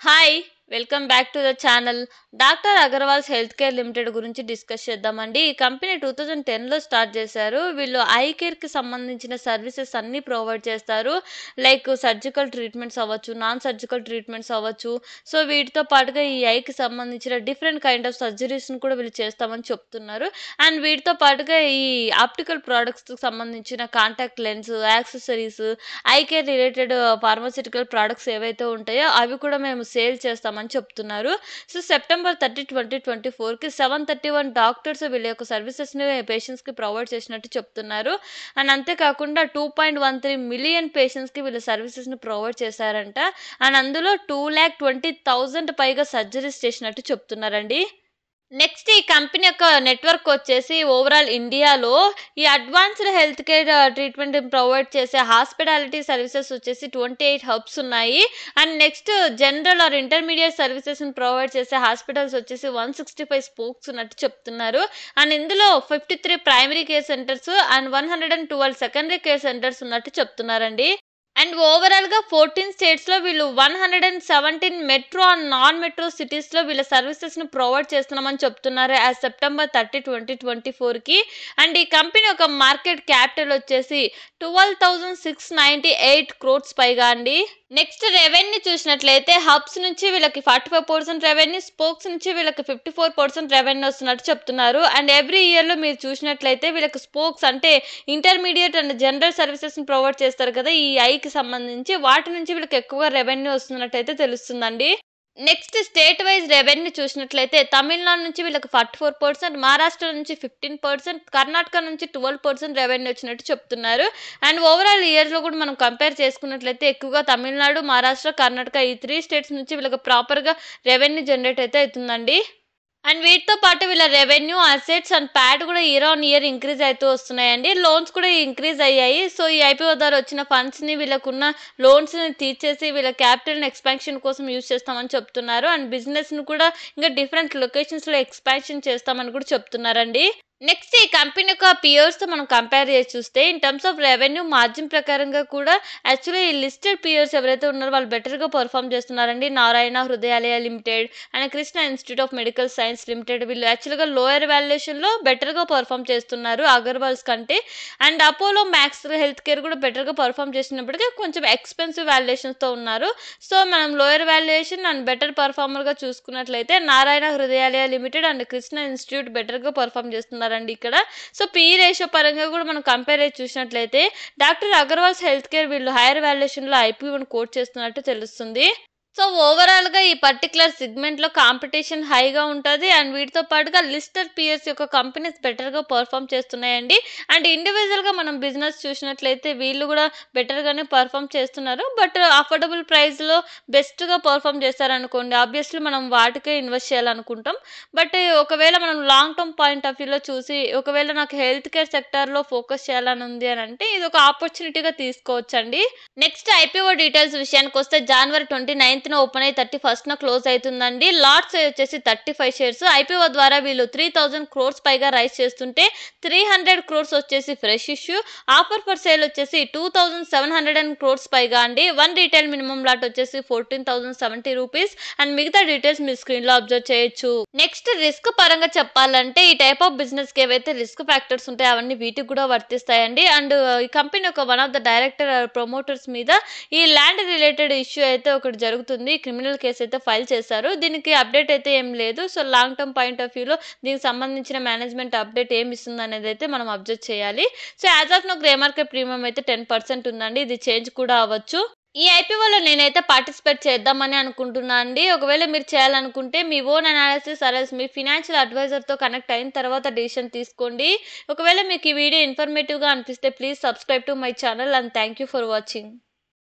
Hi! Welcome back to the channel. Doctor Agarwal's health care limited గురించి discuss చేద్దామండి. ఈ company 2010లో start చేశారు. వీళ్ళు ఐ కేర్‌కి సంబంధించిన సర్వీసెస్ అన్నీ ప్రొవైడ్ చేస్తారు. లైక్ సర్జికల్ ట్రీట్మెంట్స్ అవ్వచ్చు, నాన్ సర్జికల్ ట్రీట్మెంట్స్ అవ్వచ్చు. సో, వీటితో పాటుగా ఈ ఐకి సంబంధించిన డిఫరెంట్ కైండ్ ఆఫ్ సర్జరీస్‌ని కూడా వీళ్ళు చేస్తామని చెప్తున్నారు. అండ్ వీటితో పాటుగా ఈ ఆప్టికల్ ప్రొడక్ట్స్‌కి సంబంధించిన contact lens, accessories, I care related pharmaceutical products ఏవైతే ఉంటాయో అవి కూడా మేము సేల్ చేస్తామని చెప్తున్నారు. సో, సెప్టెంబర్ 30, 2024కి 731 డాక్టర్స్ వీళ్ళ యొక్క సర్వీసెస్‌ని పేషెంట్స్‌కి ప్రొవైడ్ చేసినట్టు చెప్తున్నారు. అండ్ అంతేకాకుండా 2.13 మిలియన్ పేషెంట్స్‌కి వీళ్ళు సర్వీసెస్‌ని ప్రొవైడ్ చేశారంట. అండ్ అందులో 2,20,000 పైగా సర్జరీస్ చేసినట్టు చెప్తున్నారండి. నెక్స్ట్ ఈ కంపెనీ యొక్క నెట్వర్క్ వచ్చేసి ఓవరాల్ ఇండియాలో ఈ advanced health care treatment provide చేసే హాస్పిటాలిటీ సర్వీసెస్ వచ్చేసి 28 హబ్స్ ఉన్నాయి. And next general or intermediate సర్వీసెస్ని ప్రొవైడ్ చేసే హాస్పిటల్స్ వచ్చేసి 165 స్పోక్స్ ఉన్నట్టు చెప్తున్నారు. అండ్ ఇందులో 53 primary care centres and 112 secondary care centres ఉన్నట్టు చెప్తున్నారండి. అండ్ ఓవరాల్‌గా 14 స్టేట్స్‌లో వీళ్ళు 117 మెట్రో అండ్ నాన్ మెట్రో సిటీస్‌లో వీళ్ళ సర్వీసెస్‌ని ప్రొవైడ్ చేస్తున్నామని చెప్తున్నారు యాస్ సెప్టెంబర్ 30, 2024కి. అండ్ ఈ కంపెనీ యొక్క మార్కెట్ క్యాపిటల్ వచ్చేసి 12,698 క్రోర్స్ పైగా అండి. నెక్స్ట్ రెవెన్యూ చూసినట్లయితే హబ్స్ నుంచి వీళ్ళకి 45% రెవెన్యూ, స్పోక్స్ నుంచి వీళ్ళకి 54% రెవెన్యూ వస్తున్నట్టు చెప్తున్నారు. అండ్ ఎవ్రీ ఇయర్‌లో మీరు చూసినట్లయితే వీళ్ళకి స్పోక్స్ అంటే ఇంటర్మీడియేట్ అండ్ జనరల్ సర్వీసెస్‌ని ప్రొవైడ్ చేస్తారు కదా! ఈ ఐకి సంబంధించి వాటి నుంచి వీళ్ళకి ఎక్కువగా రెవెన్యూ వస్తున్నట్టయితే తెలుస్తుందండి. నెక్స్ట్ స్టేట్ వైజ్ రెవెన్యూ చూసినట్లయితే తమిళనాడు నుంచి వీళ్ళకి 44%, మహారాష్ట్ర నుంచి 15%, కర్ణాటక నుంచి 12% రెవెన్యూ వచ్చినట్టు చెప్తున్నారు. అండ్ ఓవరాల్ ఇయర్‌లో కూడా మనం కంపేర్ చేసుకున్నట్లయితే ఎక్కువగా తమిళనాడు, మహారాష్ట్ర, కర్ణాటక ఈ 3 స్టేట్స్ నుంచి వీళ్ళకి ప్రాపర్‌గా రెవెన్యూ జనరేట్ అయితే అవుతుందండి. అండ్ వీటితో పాటు వీళ్ళ రెవెన్యూ, అసెట్స్ అండ్ ప్యాట్ కూడా ఇయర్ ఆన్ ఇయర్ ఇంక్రీజ్ అవుతూ వస్తున్నాయండి. లోన్స్ కూడా ఇంక్రీజ్ అయ్యాయి. సో, ఈ ఐపీఓ ద్వారా వచ్చిన ఫండ్స్‌ని వీళ్ళకున్న లోన్స్‌ని తీర్చేసి వీళ్ళ క్యాపిటల్ ఎక్స్‌పాన్షన్ కోసం యూజ్ చేస్తామని చెప్తున్నారు. అండ్ బిజినెస్‌ని కూడా ఇంకా డిఫరెంట్ లొకేషన్స్‌లో ఎక్స్‌పాన్షన్ చేస్తామని కూడా చెప్తున్నారండి. నెక్స్ట్ ఈ కంపెనీ యొక్క పియర్స్‌తో మనం కంపేర్ చేసి చూస్తే in terms of revenue margin ప్రకారంగా కూడా యాక్చువల్లీ ఈ లిస్టెడ్ పియర్స్ ఎవరైతే ఉన్నారో వాళ్ళు బెటర్‌గా పెర్ఫార్మ్ చేస్తున్నారండి. Narayana Hrudayalaya limited and Krishna institute of medical science limited వీళ్ళు యాక్చువల్‌గా లోయర్ వాల్యుయేషన్‌లో బెటర్‌గా పెర్ఫార్మ్ చేస్తున్నారు అగర్వాల్స్ కంటే. And Apollo max health care కూడా బెటర్‌గా పెర్ఫార్మ్ చేసినప్పటికీ కొంచెం ఎక్స్‌పెన్సివ్ వాల్యుయేషన్స్‌తో ఉన్నారు. సో, మనం లోయర్ వాల్యుయేషన్ అండ్ బెటర్ పెర్ఫార్మర్‌గా చూసుకున్నట్లయితే Narayana Hrudayalaya limited and Krishna institute బెటర్‌గా పెర్ఫార్మ్ చేస్తున్నారండి ఇక్కడ. సో, పీఈ రేషియో పరంగా కూడా మనం కంపేర్ చేసి చూసినట్లయితే డాక్టర్ అగర్వాల్స్ హెల్త్ కేర్ వీళ్ళు హైయర్ వాల్యుయేషన్‌లో ఐపీఓని కోట్ చేస్తున్నట్టు తెలుస్తుంది. సో, ఓవరాల్‌గా ఈ పర్టిక్యులర్ సెగ్మెంట్‌లో కాంపిటీషన్ హైగా ఉంటది. అండ్ వీటితో పాటుగా లిస్టెడ్ పియర్స్ యొక్క కంపెనీస్ బెటర్‌గా పెర్ఫార్మ్ చేస్తున్నాయండి. అండ్ ఇండివిడ్యువల్‌గా మనం బిజినెస్ చూసినట్లయితే వీళ్ళు కూడా బెటర్‌గానే పెర్ఫార్మ్ చేస్తున్నారు. బట్ అఫోర్డబుల్ ప్రైస్‌లో బెస్ట్‌గా పెర్ఫార్మ్ చేశారనుకోండి ఆబ్వియస్లీ మనం వాటికే ఇన్వెస్ట్ చేయాలనుకుంటాం. బట్ ఒకవేళ మనం లాంగ్ టర్మ్ పాయింట్ ఆఫ్ వ్యూలో చూసి ఒకవేళ నాకు హెల్త్ కేర్ సెక్టార్‌లో ఫోకస్ చేయాలని ఉంది అనంటే ఇదొక ఆపర్చునిటీగా తీసుకోవచ్చండి. నెక్స్ట్ ఐపీఓ డీటెయిల్స్ విషయానికొస్తే జనవరి 29న ఓపెన్ అయ్యి 31న క్లోజ్ అవుతుందండి. లాట్ సైజ్ వచ్చేసి 35 షేర్స్. ఐపీఓ ద్వారా వీళ్ళు 3,000 క్రోర్స్ పైగా రైజ్ చేస్తుంటే 300 క్రోర్స్ వచ్చేసి fresh issue. Offer for sale వచ్చేసి 2,700 క్రోర్స్ పైగా అండి. వన్ రీటైల్ మినిమం లాట్ వచ్చేసి 14,070 రూపీస్. అండ్ మిగతా డీటెయిల్స్ మీరు స్క్రీన్‌లో అబ్జర్వ్ చేయొచ్చు. నెక్స్ట్ రిస్క్ పరంగా చెప్పాలంటే ఈ టైప్ ఆఫ్ బిజినెస్‌కి ఏవైతే రిస్క్ ఫ్యాక్టర్స్ ఉంటాయో అవన్నీ వీటికి కూడా వర్తిస్తాయండి. అండ్ ఈ కంపెనీ యొక్క one of the director promoters మీద ఈ ల్యాండ్ రిలేటెడ్ ఇష్యూ అయితే ఒకటి జరుగుతుంది. క్రిమినల్ కేసు అయితే ఫైల్ చేశారు. దీనికి అప్డేట్ అయితే ఏం లేదు. So, long term point of వ్యూలో దీనికి సంబంధించిన మేనేజ్మెంట్ అప్డేట్ ఏమి ఇస్తుంది అనేది అయితే మనం అబ్జర్వ్ చేయాలి. So, as of now grey market premium అయితే 10% ఉందండి. ఇది చేంజ్ కూడా అవ్వచ్చు. ఈ ఐపీఓలో నేనైతే పార్టిసిపేట్ చేద్దామని అనుకుంటున్నా అండి. ఒకవేళ మీరు చేయాలనుకుంటే మీ ఓన్ అనాలిసిస్ ఆర్ఎల్స్ మీ ఫినాన్షియల్ అడ్వైజర్‌తో కనెక్ట్ అయిన తర్వాత డెసిషన్ తీసుకోండి. ఒకవేళ మీకు ఈ వీడియో ఇన్ఫర్మేటివ్‌గా అనిపిస్తే please subscribe to my channel and thank you for watching.